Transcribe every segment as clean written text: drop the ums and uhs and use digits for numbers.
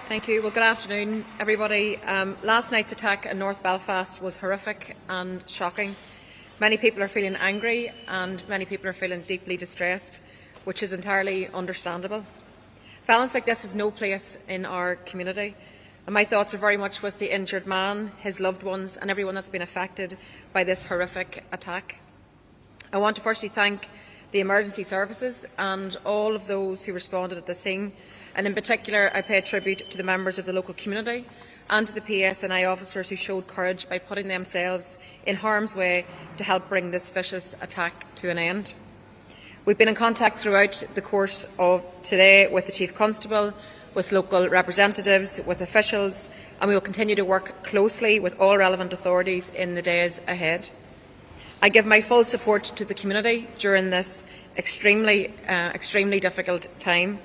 Thank you. Well, good afternoon, everybody. Last night's attack in North Belfast was horrific and shocking. Many people are feeling angry and many people are feeling deeply distressed, which is entirely understandable. Violence like this has no place in our community, and my thoughts are very much with the injured man, his loved ones and everyone that's been affected by this horrific attack. I want to firstly thank the emergency services and all of those who responded at the scene, and in particular I pay tribute to the members of the local community and to the PSNI officers who showed courage by putting themselves in harm's way to help bring this vicious attack to an end. We've been in contact throughout the course of today with the Chief Constable, with local representatives, with officials, and we will continue to work closely with all relevant authorities in the days ahead. I give my full support to the community during this extremely difficult time.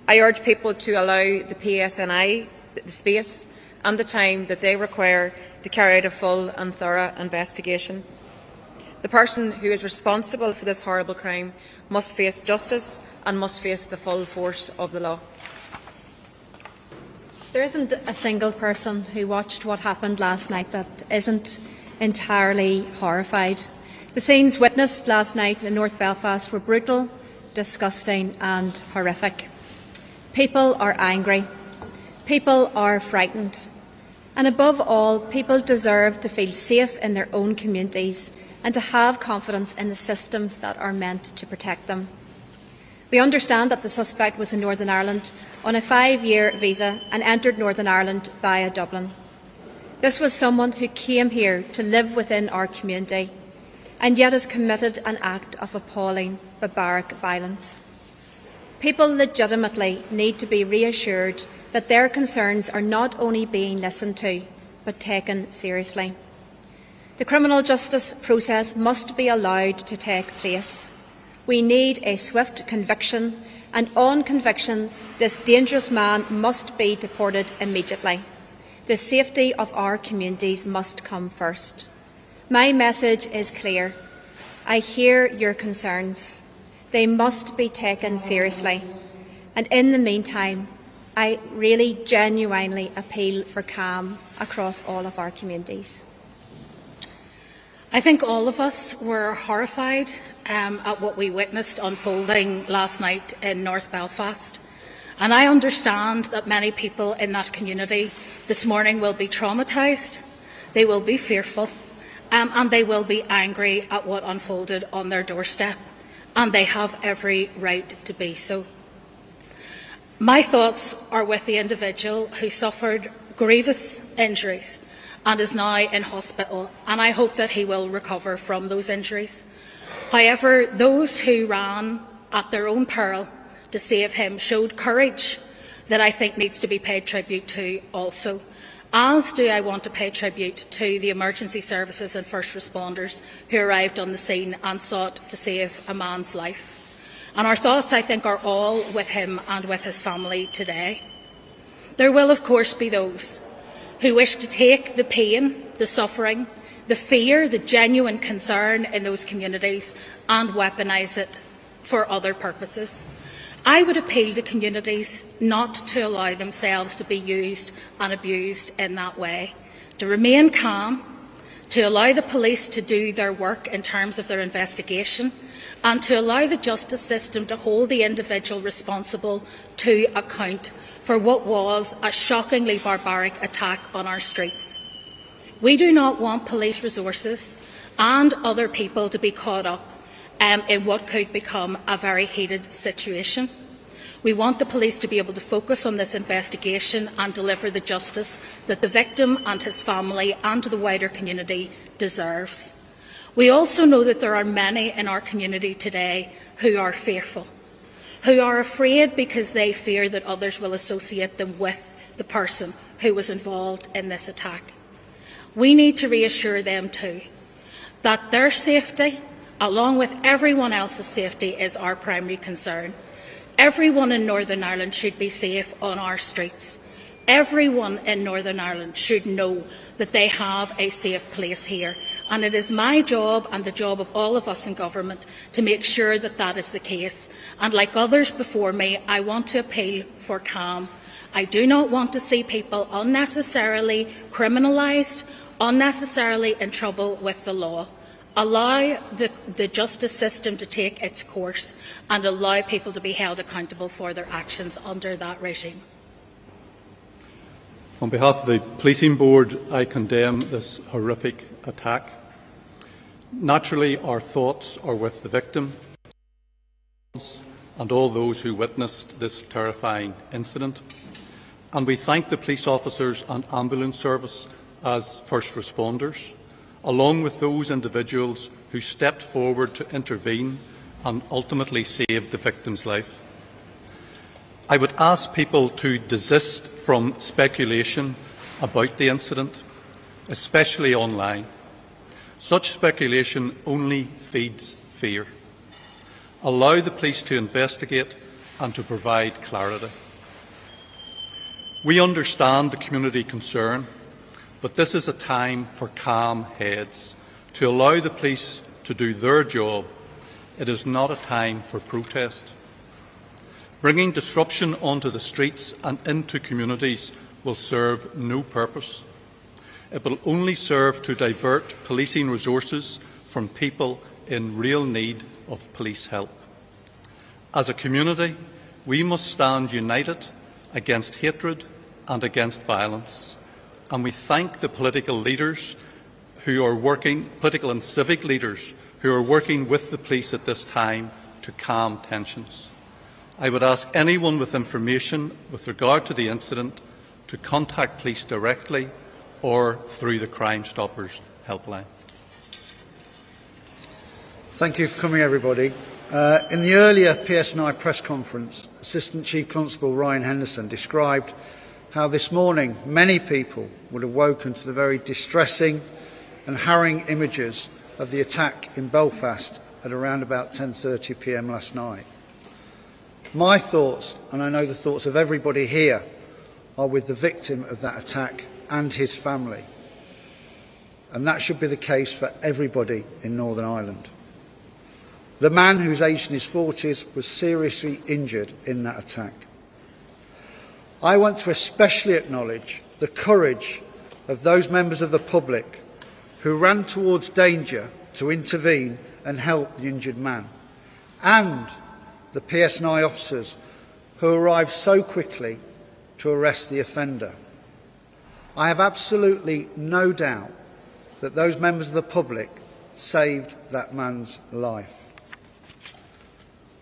I urge people to allow the PSNI the space and the time that they require to carry out a full and thorough investigation. The person who is responsible for this horrible crime must face justice and must face the full force of the law. There isn't a single person who watched what happened last night that isn't entirely horrified. The scenes witnessed last night in North Belfast were brutal, disgusting and horrific. People are angry. People are frightened. And above all, people deserve to feel safe in their own communities and to have confidence in the systems that are meant to protect them. We understand that the suspect was in Northern Ireland on a 5-year visa and entered Northern Ireland via Dublin. This was someone who came here to live within our community and yet has committed an act of appalling, barbaric violence. People legitimately need to be reassured that their concerns are not only being listened to, but taken seriously. The criminal justice process must be allowed to take place. We need a swift conviction, and on conviction, this dangerous man must be deported immediately. The safety of our communities must come first. My message is clear. I hear your concerns. They must be taken seriously. And in the meantime, I really genuinely appeal for calm across all of our communities. I think all of us were horrified at what we witnessed unfolding last night in North Belfast. And I understand that many people in that community this morning will be traumatised, they will be fearful, and they will be angry at what unfolded on their doorstep. And they have every right to be so. My thoughts are with the individual who suffered grievous injuries and is now in hospital, and I hope that he will recover from those injuries. However, those who ran at their own peril to save him showed courage that I think needs to be paid tribute to also. As do I want to pay tribute to the emergency services and first responders who arrived on the scene and sought to save a man's life. And our thoughts, I think, are all with him and with his family today. There will, of course, be those who wish to take the pain, the suffering, the fear, the genuine concern in those communities and weaponise it for other purposes. I would appeal to communities not to allow themselves to be used and abused in that way, to remain calm, to allow the police to do their work in terms of their investigation, and to allow the justice system to hold the individual responsible to account for what was a shockingly barbaric attack on our streets. We do not want police resources and other people to be caught up in what could become a very heated situation. We want the police to be able to focus on this investigation and deliver the justice that the victim and his family and the wider community deserves. We also know that there are many in our community today who are fearful, who are afraid because they fear that others will associate them with the person who was involved in this attack. We need to reassure them too that their safety, along with everyone else's safety, is our primary concern. Everyone in Northern Ireland should be safe on our streets. Everyone in Northern Ireland should know that they have a safe place here. And it is my job and the job of all of us in government to make sure that that is the case. And like others before me, I want to appeal for calm I do not want to see people unnecessarily criminalised, unnecessarily in trouble with the law. Allow the justice system to take its course and allow people to be held accountable for their actions under that regime. On behalf of the Policing Board, I condemn this horrific attack. Naturally, our thoughts are with the victim and all those who witnessed this terrifying incident. And we thank the police officers and ambulance service as first responders, along with those individuals who stepped forward to intervene and ultimately save the victim's life. I would ask people to desist from speculation about the incident, especially online. Such speculation only feeds fear. Allow the police to investigate and to provide clarity. We understand the community concern, but this is a time for calm heads, to allow the police to do their job. It is not a time for protest. Bringing disruption onto the streets and into communities will serve no purpose. It will only serve to divert policing resources from people in real need of police help. As a community, we must stand united against hatred and against violence. And we thank the political leaders who are working, political and civic leaders who are working with the police at this time to calm tensions. I would ask anyone with information with regard to the incident to contact police directly or through the Crime Stoppers helpline. Thank you for coming, everybody. In the earlier PSNI press conference, Assistant Chief Constable Ryan Henderson described how this morning many people would have woken to the very distressing and harrowing images of the attack in Belfast at around about 10:30 p.m. last night. My thoughts, and I know the thoughts of everybody here, are with the victim of that attack and his family. And that should be the case for everybody in Northern Ireland. The man, who's aged in his 40s, was seriously injured in that attack. I want to especially acknowledge the courage of those members of the public who ran towards danger to intervene and help the injured man, and the PSNI officers who arrived so quickly to arrest the offender. I have absolutely no doubt that those members of the public saved that man's life.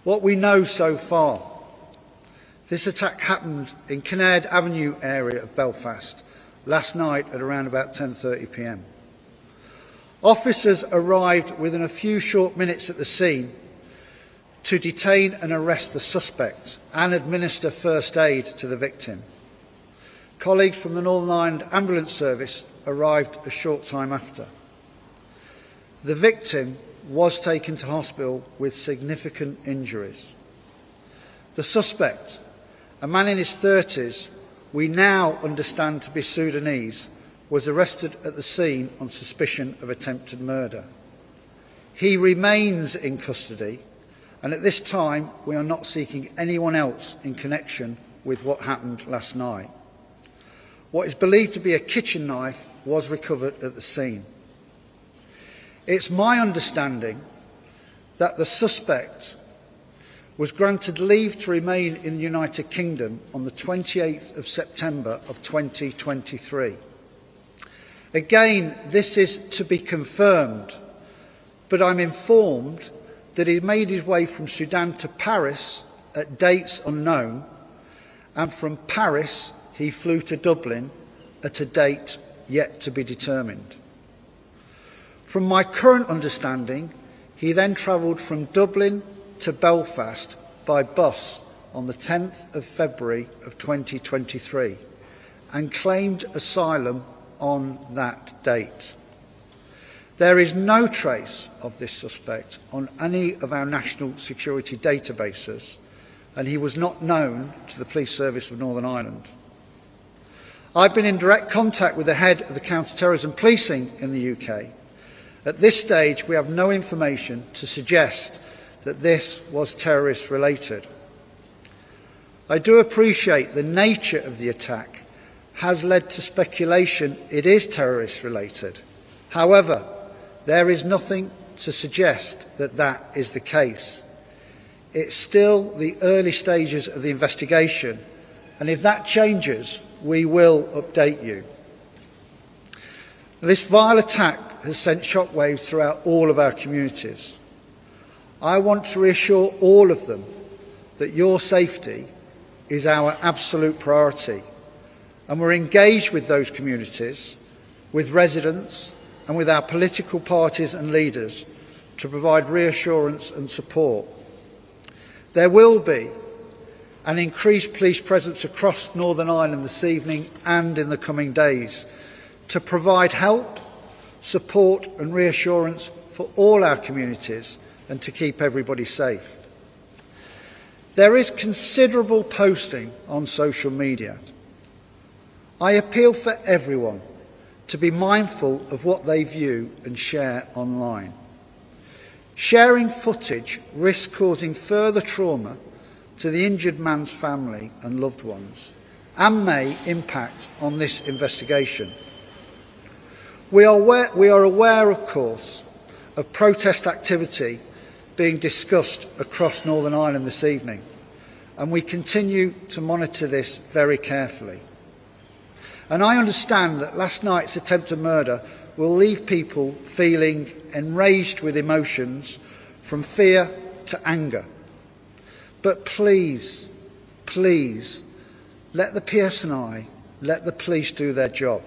What we know so far: this attack happened in Kinnaird Avenue area of Belfast last night at around about 10:30 p.m. Officers arrived within a few short minutes at the scene to detain and arrest the suspect and administer first aid to the victim. Colleagues from the Northern Ireland Ambulance Service arrived a short time after. The victim was taken to hospital with significant injuries. The suspect, a man in his 30s, we now understand to be Sudanese, was arrested at the scene on suspicion of attempted murder. He remains in custody, and at this time we are not seeking anyone else in connection with what happened last night. What is believed to be a kitchen knife was recovered at the scene. It's my understanding that the suspect was granted leave to remain in the United Kingdom on the 28th of September of 2023. Again, this is to be confirmed, but I'm informed that he made his way from Sudan to Paris at dates unknown, and from Paris he flew to Dublin at a date yet to be determined. From my current understanding, he then travelled from Dublin to Belfast by bus on the 10th of February of 2023 and claimed asylum on that date. There is no trace of this suspect on any of our national security databases, and he was not known to the Police Service of Northern Ireland. I've been in direct contact with the head of the counter-terrorism policing in the UK. At this stage, we have no information to suggest that this was terrorist related. I do appreciate the nature of the attack has led to speculation it is terrorist related. However, there is nothing to suggest that that is the case. It's still the early stages of the investigation, and if that changes, we will update you. This vile attack has sent shockwaves throughout all of our communities. I want to reassure all of them that your safety is our absolute priority, and we're engaged with those communities, with residents and with our political parties and leaders to provide reassurance and support. There will be an increased police presence across Northern Ireland this evening and in the coming days to provide help, support and reassurance for all our communities and to keep everybody safe. There is considerable posting on social media. I appeal for everyone to be mindful of what they view and share online. Sharing footage risks causing further trauma to the injured man's family and loved ones and may impact on this investigation. We are aware, of course, of protest activity being discussed across Northern Ireland this evening, and we continue to monitor this very carefully. And I understand that last night's attempted murder will leave people feeling enraged with emotions from fear to anger. But please, please, let the PSNI, let the police do their job,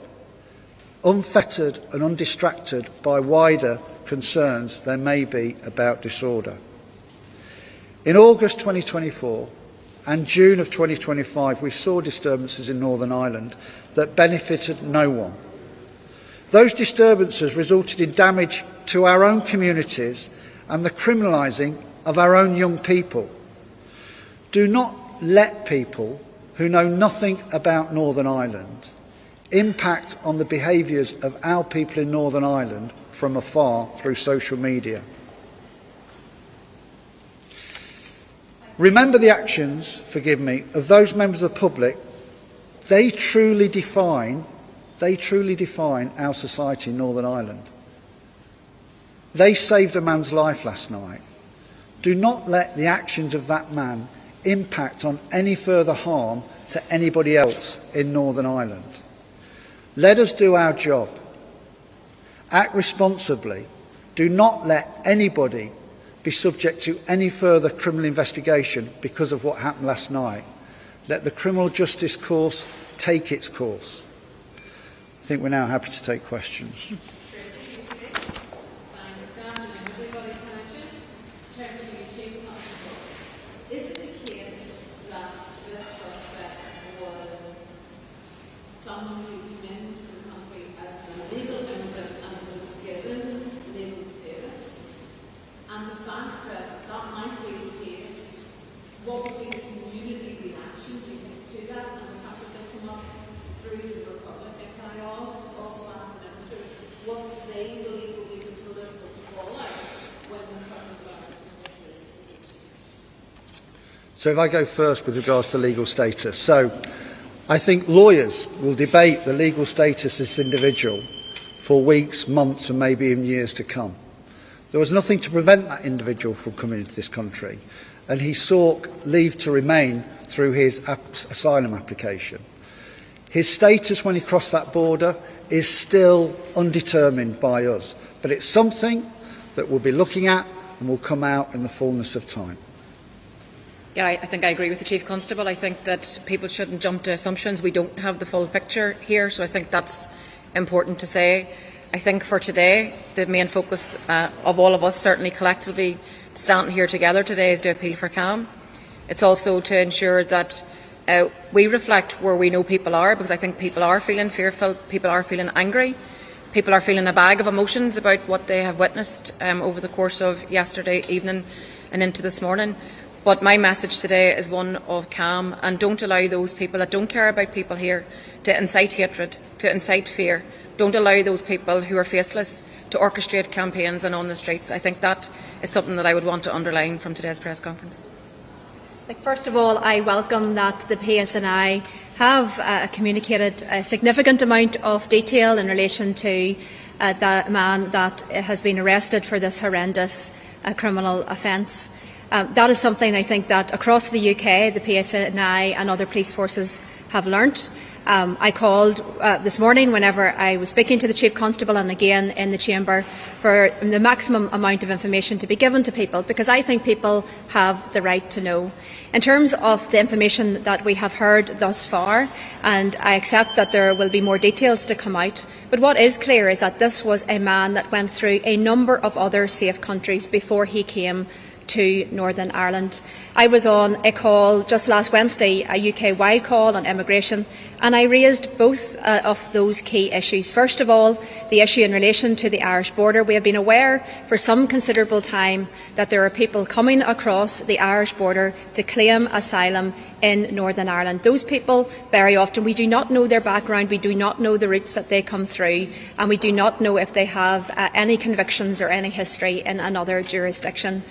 unfettered and undistracted by wider concerns there may be about disorder. In August 2024 and June of 2025, we saw disturbances in Northern Ireland that benefited no one. Those disturbances resulted in damage to our own communities and the criminalising of our own young people. Do not let people who know nothing about Northern Ireland impact on the behaviours of our people in Northern Ireland from afar through social media. Remember the actions, forgive me, of those members of the public. They truly define our society in Northern Ireland. They saved a man's life last night. Do not let the actions of that man impact on any further harm to anybody else in Northern Ireland. Let us do our job. Act responsibly. Do not let anybody be subject to any further criminal investigation because of what happened last night. Let the criminal justice course take its course. I think we're now happy to take questions. Is it the case that this suspect was someone who came into the country as an illegal immigrant and was given legal status? And the fact that that might be the case, what would be the community reaction, do you think, to that, and the fact that they come up through the Republic? And can I also ask the Minister what they believe will be the political fallout when the President of this situation? So if I go first with regards to legal status. So I think lawyers will debate the legal status of this individual for weeks, months and maybe even years to come. There was nothing to prevent that individual from coming into this country, and he sought leave to remain through his asylum application. His status when he crossed that border is still undetermined by us, but it's something that we'll be looking at and will come out in the fullness of time. Yeah, I think I agree with the Chief Constable. I think that people shouldn't jump to assumptions. We don't have the full picture here, so I think that's important to say. I think for today, the main focus of all of us, certainly collectively, standing here together today, is to appeal for calm. It's also to ensure that we reflect where we know people are, because I think people are feeling fearful, people are feeling angry, people are feeling a bag of emotions about what they have witnessed over the course of yesterday evening and into this morning. But my message today is one of calm, and don't allow those people that don't care about people here to incite hatred, to incite fear. Don't allow those people who are faceless to orchestrate campaigns and on the streets. I think that is something that I would want to underline from today's press conference. First of all, I welcome that the PSNI have communicated a significant amount of detail in relation to the man that has been arrested for this horrendous criminal offence. That is something I think that across the UK, the PSNI and other police forces have learnt. I called this morning whenever I was speaking to the Chief Constable and again in the Chamber for the maximum amount of information to be given to people, because I think people have the right to know. In terms of the information that we have heard thus far, and I accept that there will be more details to come out, but what is clear is that this was a man that went through a number of other safe countries before he came to Northern Ireland. I was on a call just last Wednesday, a UK-wide call on immigration, and I raised both of those key issues. First of all, the issue in relation to the Irish border. We have been aware for some considerable time that there are people coming across the Irish border to claim asylum in Northern Ireland. Those people, very often, we do not know their background, we do not know the routes that they come through, and we do not know if they have any convictions or any history in another jurisdiction.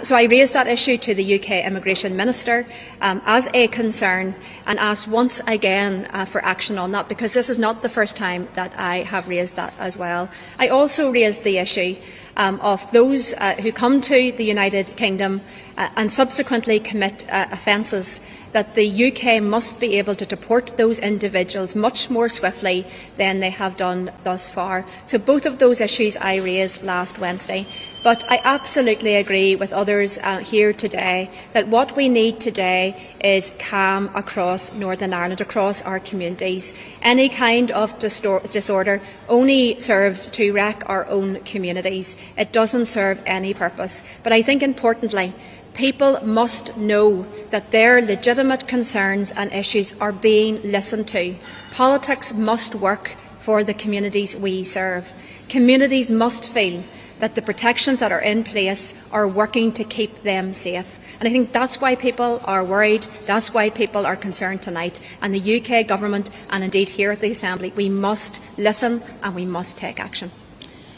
So I raised that issue to the UK Immigration Minister as a concern and asked once again for action on that, because this is not the first time that I have raised that as well. I also raised the issue of those who come to the United Kingdom and subsequently commit offences, that the UK must be able to deport those individuals much more swiftly than they have done thus far. So both of those issues I raised last Wednesday. But I absolutely agree with others here today that what we need today is calm across Northern Ireland, across our communities. Any kind of disorder only serves to wreck our own communities. It doesn't serve any purpose. But I think importantly, people must know that their legitimate concerns and issues are being listened to. Politics must work for the communities we serve. Communities must feel that the protections that are in place are working to keep them safe. And I think that's why people are worried, that's why people are concerned tonight. And the UK Government, and indeed here at the Assembly, we must listen and we must take action.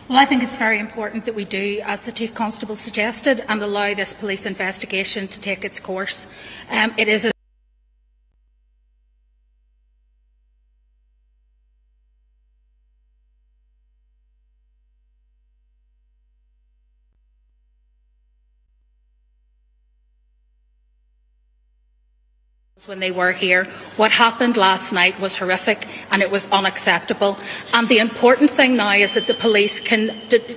Well, I think it's very important that we do, as the Chief Constable suggested, and allow this police investigation to take its course. It is when they were here. What happened last night was horrific and it was unacceptable. And the important thing now is that the police can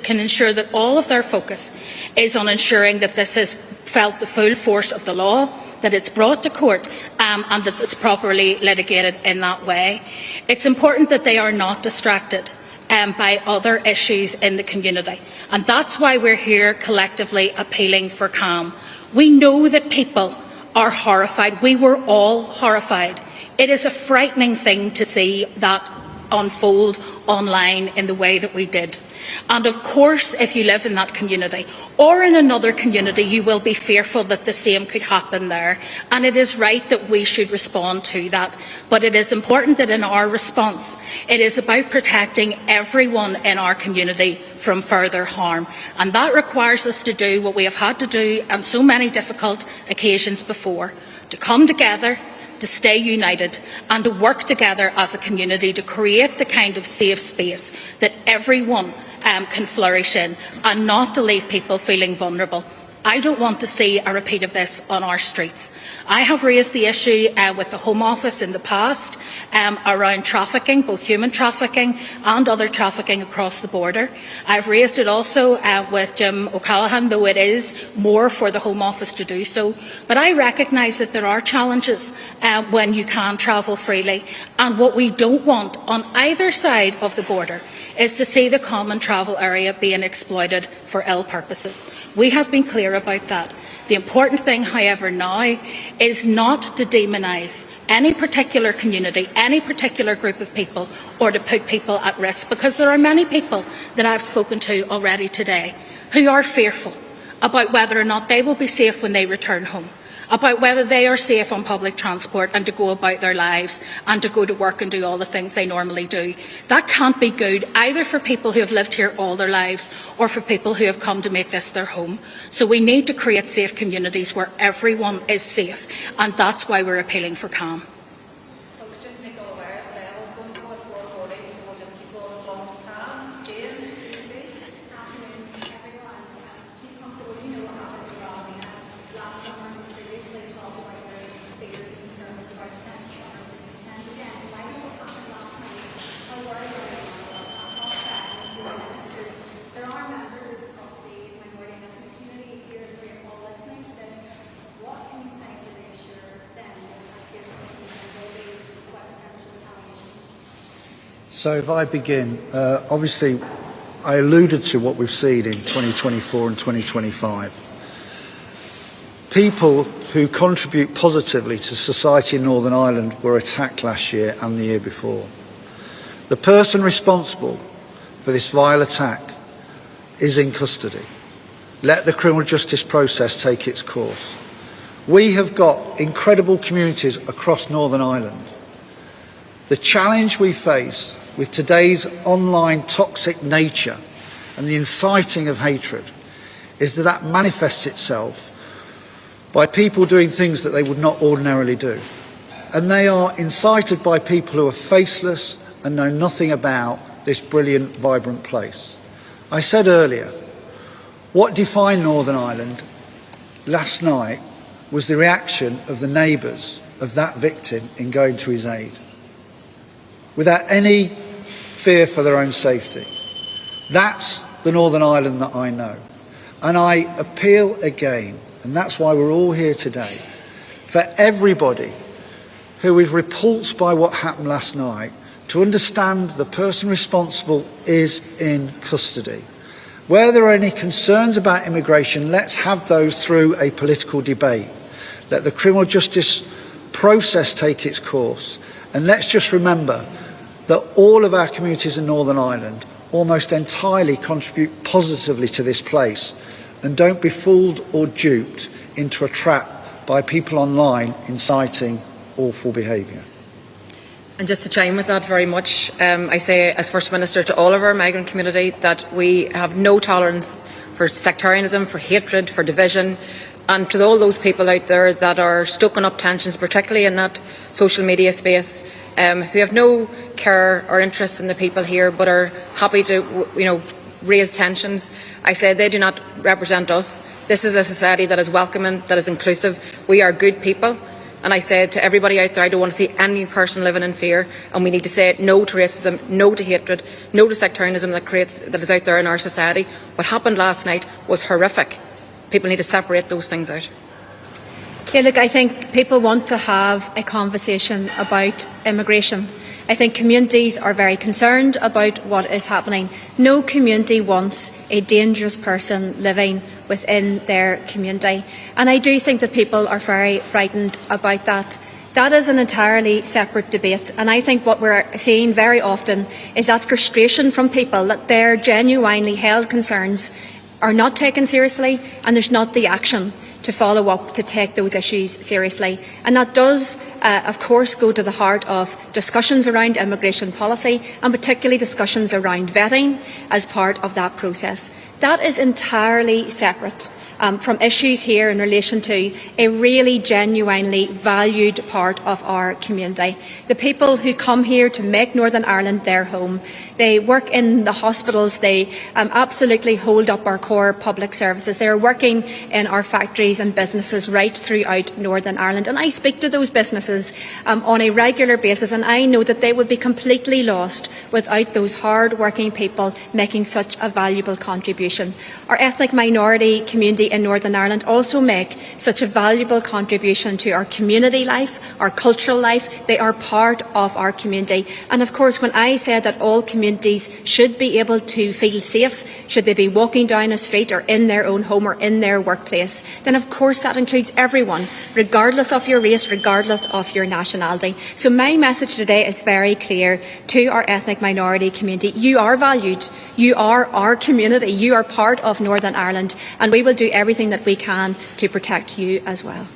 ensure that all of their focus is on ensuring that this has felt the full force of the law, that it's brought to court and that it's properly litigated in that way. It's important that they are not distracted by other issues in the community. And that's why we're here collectively appealing for calm. We know that people are horrified. We were all horrified. It is a frightening thing to see that unfold online in the way that we did. And of course, if you live in that community or in another community, you will be fearful that the same could happen there. And it is right that we should respond to that. But it is important that in our response, it is about protecting everyone in our community from further harm. And that requires us to do what we have had to do on so many difficult occasions before, to come together, to stay united and to work together as a community to create the kind of safe space that everyone can flourish in, and not to leave people feeling vulnerable. I don't want to see a repeat of this on our streets. I have raised the issue with the Home Office in the past around trafficking, both human trafficking and other trafficking across the border. I've raised it also with Jim O'Callaghan, though it is more for the Home Office to do so. But I recognise that there are challenges when you can travel freely, and what we don't want on either side of the border is to see the common travel area being exploited for ill purposes. We have been clear about that. The important thing, however, now is not to demonise any particular community, any particular group of people, or to put people at risk, because there are many people that I've spoken to already today who are fearful about whether or not they will be safe when they return home. about whether they are safe on public transport and to go about their lives and to go to work and do all the things they normally do. That can't be good either for people who have lived here all their lives or for people who have come to make this their home. So we need to create safe communities where everyone is safe, and that's why we're appealing for calm. Folks, just to make you all aware, the bell is going to go at 4:40, so we'll just keep going as long as we can. Jane, Good afternoon, everyone. Chief Constable, you know what happened in Raleigh last summer. We previously talked about your fears and concerns about potential summer discontent again. Why know what happened last night? How worried are you about that? To the ministers, there are members of the minority and ethnic community here who are all listening to this. What can you say to reassure them that your concerns will be about potential retaliation? So if I begin, obviously I alluded to what we've seen in 2024 and 2025. People who contribute positively to society in Northern Ireland were attacked last year and the year before. The person responsible for this vile attack is in custody. Let the criminal justice process take its course. We have got incredible communities across Northern Ireland. The challenge we face with today's online toxic nature and the inciting of hatred is that manifests itself by people doing things that they would not ordinarily do. And they are incited by people who are faceless and know nothing about this brilliant, vibrant place. I said earlier, what defined Northern Ireland last night was the reaction of the neighbours of that victim in going to his aid, without any fear for their own safety. That's the Northern Ireland that I know. And I appeal again, and that's why we're all here today, for everybody who is repulsed by what happened last night to understand the person responsible is in custody. Where there are any concerns about immigration, let's have those through a political debate. Let the criminal justice process take its course. And let's just remember that all of our communities in Northern Ireland almost entirely contribute positively to this place, and don't be fooled or duped into a trap by people online inciting awful behaviour. And just to chime with that very much, I say as First Minister to all of our migrant community that we have no tolerance for sectarianism, for hatred, for division, and to all those people out there that are stoking up tensions, particularly in that social media space, who have no care or interest in the people here but are happy to, raise tensions. I say they do not represent us. This is a society that is welcoming, that is inclusive. We are good people. And I said to everybody out there, I don't want to see any person living in fear, and we need to say no to racism, no to hatred, no to sectarianism that is out there in our society. What happened last night was horrific. People need to separate those things out. Yeah, look, I think people want to have a conversation about immigration. I think communities are very concerned about what is happening. No community wants a dangerous person living within their community. And I do think that people are very frightened about that. That is an entirely separate debate. And I think what we're seeing very often is that frustration from people that their genuinely held concerns are not taken seriously, and there's not the action to follow up to take those issues seriously. And that does, of course, go to the heart of discussions around immigration policy, and particularly discussions around vetting as part of that process. That is entirely separate from issues here in relation to a really genuinely valued part of our community. The people who come here to make Northern Ireland their home, they work in the hospitals, they absolutely hold up our core public services. They are working in our factories and businesses right throughout Northern Ireland. And I speak to those businesses on a regular basis, and I know that they would be completely lost without those hard-working people making such a valuable contribution. Our ethnic minority community in Northern Ireland also make such a valuable contribution to our community life, our cultural life. They are part of our community. And of course, when I say that all communities should be able to feel safe, should they be walking down a street or in their own home or in their workplace, then of course that includes everyone, regardless of your race, regardless of your nationality. So my message today is very clear to our ethnic minority community. You are valued. You are our community. You are part of Northern Ireland, and we will do everything that we can to protect you as well.